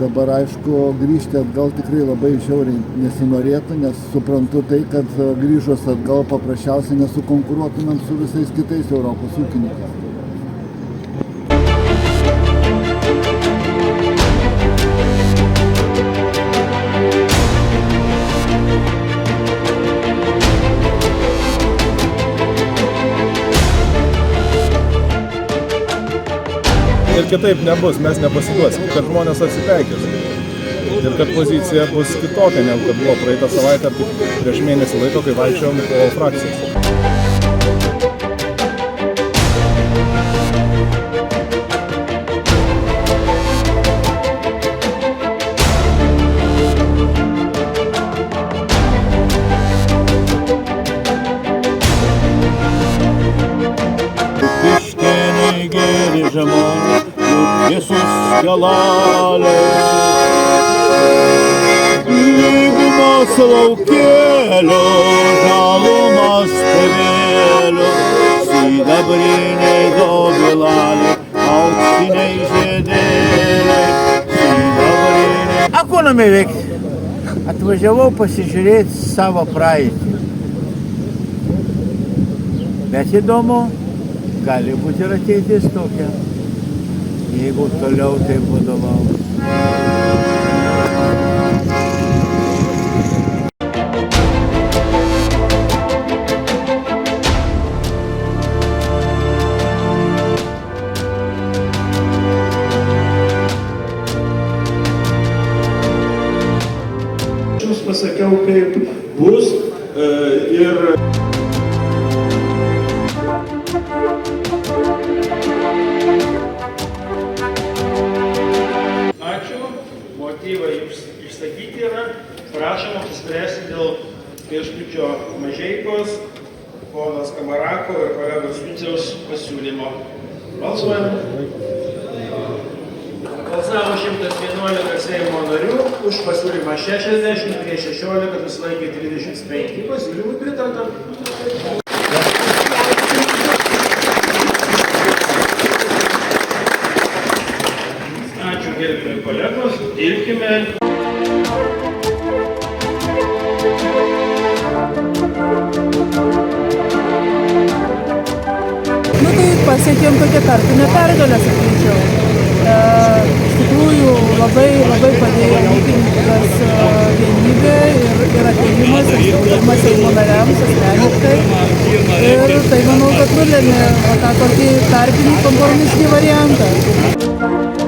dabar aišku, grįžti atgal tikrai labai žiauriai nesinorėtų, nes suprantu tai, kad grįžus atgal paprasčiausiai nesukonkuruotumėm su visais kitais Europos ūkininkais. Ir kitaip nebus, mes nepasiduosim, kad žmonės atsipeikės. Ir kad pozicija bus kitokia, negu kad buvo praeitą savaitę, prieš mėnesį laiko, kai vaikščiojom po frakcijas. Piškėnai geri žemoni, Jėzus galalė. Lygumas laukėlio, žalumas tėvėlio, sidabriniai dobilaliai, auksiniai žiedėliai, sidabriniai. A ko namie veikti? Atvažiavau pasižiūrėti savo praeitį. Bet įdomu, gali būti ir ateitis tokia, jeigu toliau taip vadovaus. Aš jums pasakiau, kaip bus ir motyvai išsakyti yra, prašom apsispręsti dėl Kęstučio Mažeikos, ponas Kamarako ir kolegos Juciaus pasiūlymo. Balsuojame. Balsavo 111 Seimo narių, už pasiūlymą 60, prieš 16, susilaikė 35. Pasiūlymui pritarta. Ačiū gerbiami kolegos, dirbkime. Tai pasiekėm tokią tarpinę pergalę, sakyčiau. Iš tikrųjų labai padėjo ūkininkas vienybė ir atėjimas, ir spaudimas Seimo nariams asmeniškai. Ir tai manau, kad nulėmė tą tokį tarpinį kompromisinį variantą.